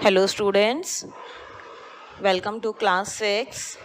Hello students, welcome to class 6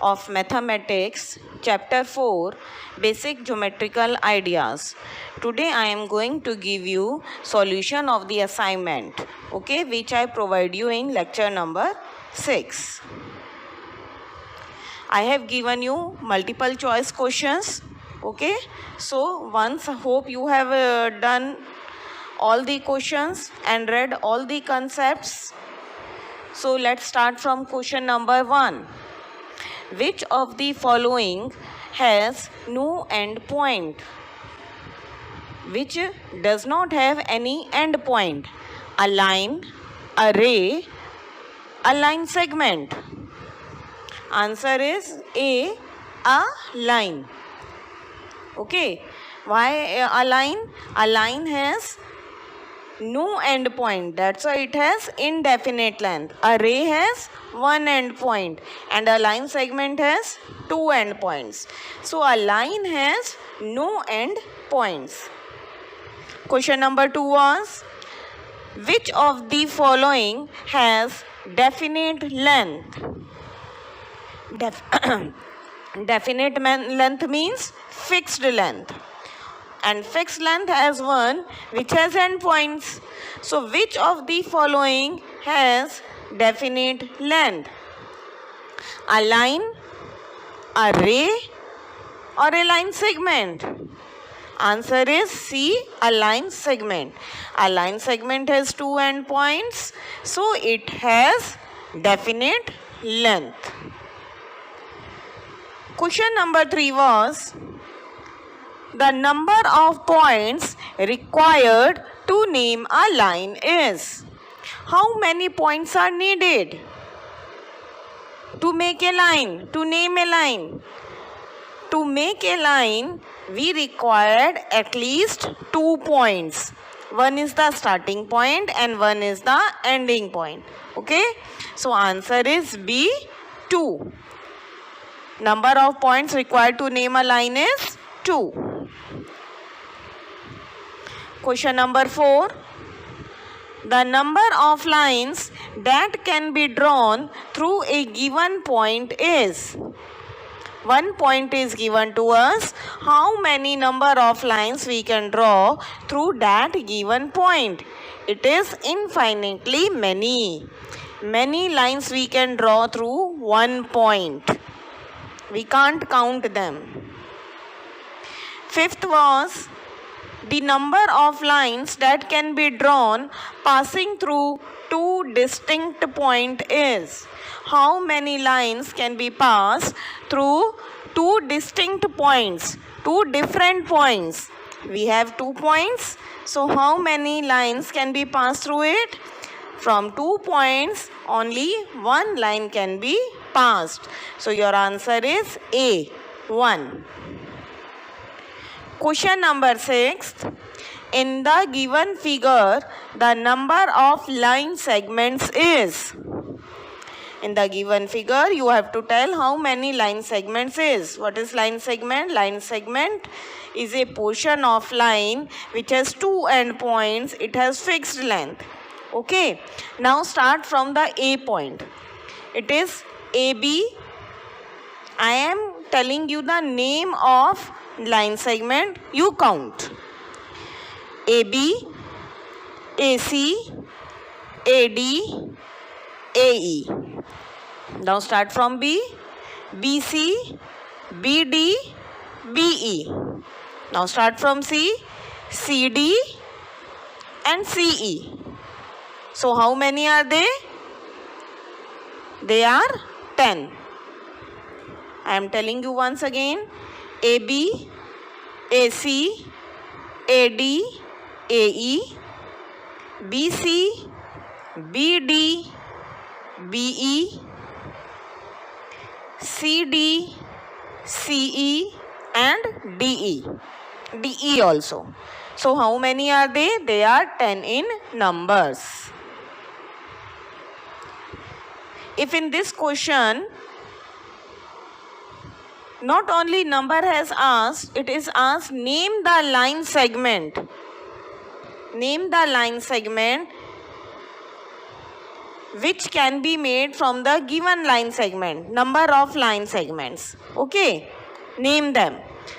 of Mathematics, chapter 4, Basic Geometrical Ideas. Today I am going to give you solution of the assignment, okay, which I provide you in lecture number 6. I have given you multiple choice questions, okay. So once hope you have done all the questions and read all the concepts. So let's start from question number 1. Which of the following has no end point? Which does not have any end point? A line, a ray, a line segment. Answer is A, a line. Okay. Why a line? A line has no end point, that's why it has indefinite length. A ray has one end point and a line segment has two end points. So a line has no end points. Question number 2 was, which of the following has definite length? Definite length means fixed length. And fixed length has one which has endpoints. So which of the following has definite length? A line, a ray, or a line segment? Answer is C, a line segment. A line segment has two endpoints, so it has definite length. Question number 3 was, the number of points required to name a line is. How many points are needed to make a line, to name a line? To make a line, we required at least 2 points. One is the starting point and one is the ending point. Okay? So answer is B, 2. Number of points required to name a line is 2. Question number 4. The number of lines that can be drawn through a given point is. One point is given to us. How many number of lines we can draw through that given point? It is infinitely many. Many lines we can draw through one point. We can't count them. Fifth was, the number of lines that can be drawn passing through two distinct points is. How many lines can be passed through two distinct points, two different points? We have 2 points. So how many lines can be passed through it? From 2 points, only one line can be passed. So your answer is A, 1. Question number 6. In the given figure, the number of line segments is. In the given figure, you have to tell how many line segments is. What is line segment? Line segment is a portion of line which has two endpoints. It has fixed length. Okay. Now start from the A point. It is AB. I am telling you the name of line segment. You count. AB, AC, AD, AE. Now start from B. BC, BD, BE. Now start from C. CD and CE. So how many are they? They are 10. I am telling you once again. AB, AC, AD, AE, BC, BD, BE, CD, CE and DE. DE also. So how many are they? They are 10 in numbers. If in this question, not only number has asked, it is asked name the line segment. Name the line segment. which can be made from the given line segment, number of line segments. Okay, name them.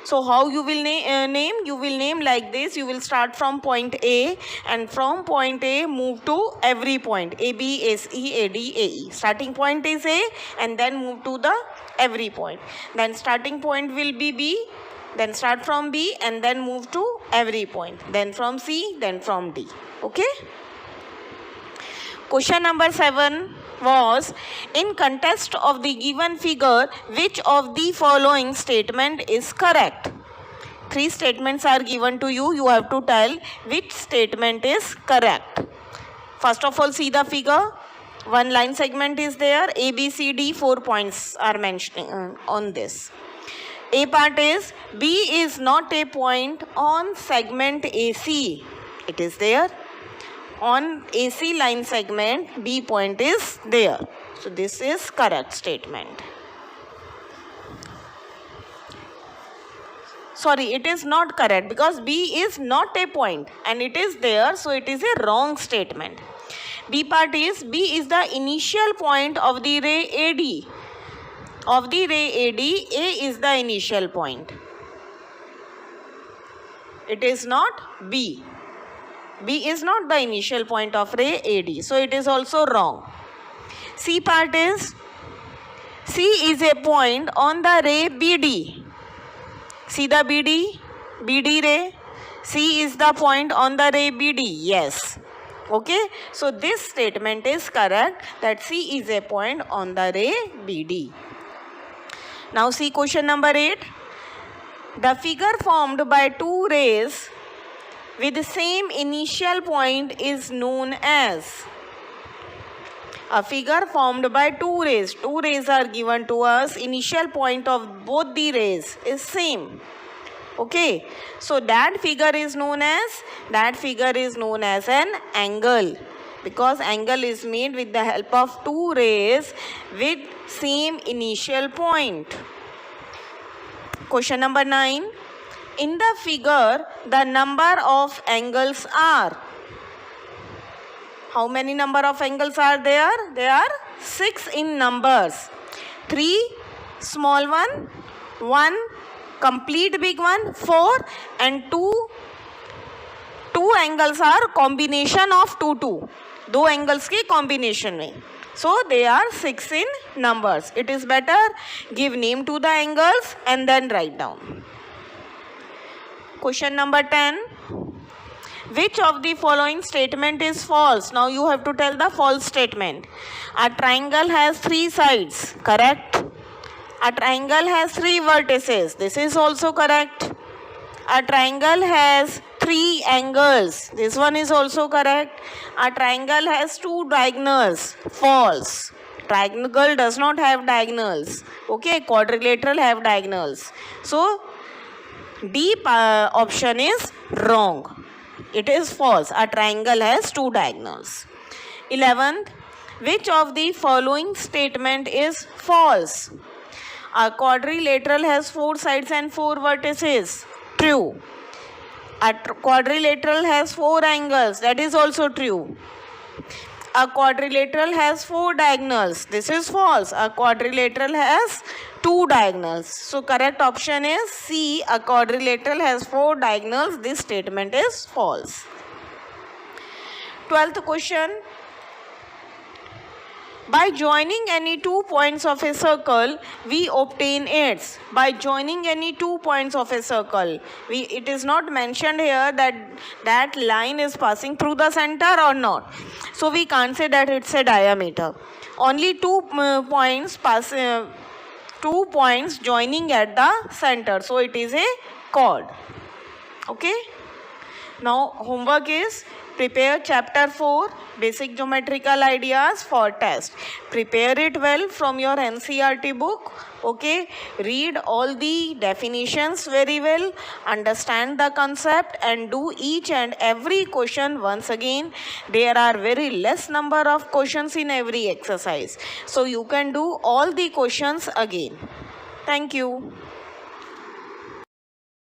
So how you will name? You will name like this. You will start from point A, and from point A move to every point A, B, S, E, A, D, A, E. Starting point is A, and then move to the every point. Then starting point will be B, then start from B and then move to every point. Then from C, then from D. Okay. Question number 7 was, in context of the given figure, which of the following statement is correct? 3 statements are given to you. You have to tell which statement is correct. First of all, see the figure. One line segment is there. A, B, C, D, 4 points are mentioned on this. A part is, B is not a point on segment AC. It is there. On AC line segment, B point is there. So this is correct statement. Sorry, it is not correct because B is not a point and it is there. So it is a wrong statement. B part is, B is the initial point of the ray AD. Of the ray AD, A is the initial point. It is not B. B is not the initial point of ray AD. So it is also wrong. C part is, C is a point on the ray BD. See the BD ray. C is the point on the ray BD. Yes. Okay. So this statement is correct, that C is a point on the ray BD. Now see question number 8. The figure formed by 2 rays with the same initial point is known as. A figure formed by 2 rays. 2 rays are given to us. Initial point of both the rays is same. Okay. So that figure is known as an angle. Because angle is made with the help of 2 rays with same initial point. Question number 9. In the figure, the number of angles are. How many number of angles are there? There are 6 in numbers. 3 small one, 1 complete big one, 4 and 2 angles are combination of 2. 2 angles की combination में. So they are 6 in numbers. It is better give name to the angles and then write down. Question number 10. Which of the following statement is false? Now you have to tell the false statement. A triangle has 3 sides. Correct. A triangle has 3 vertices. This is also correct. A triangle has 3 angles. This one is also correct. A triangle has 2 diagonals. False. Triangle does not have diagonals. Okay. Quadrilateral have diagonals. So D option is wrong. It is false. A triangle has 2 diagonals. 11th. Which of the following statement is false? A quadrilateral has 4 sides and 4 vertices. True. A quadrilateral has 4 angles. That is also true. A quadrilateral has 4 diagonals. This is false. A quadrilateral has 2 diagonals. So correct option is C. A quadrilateral has 4 diagonals. This statement is false. 12th question. By joining any 2 points of a circle, we obtain its. By joining any 2 points of a circle, it is not mentioned here that line is passing through the center or not. So we can't say that it's a diameter. Only 2 points joining at the center. So it is a chord. Okay. Now homework is, prepare chapter 4 basic geometrical ideas for test. Prepare it well from your NCERT book. Okay. Read all the definitions very well. Understand the concept and do each and every question once again. There are very less number of questions in every exercise. So you can do all the questions again. Thank you.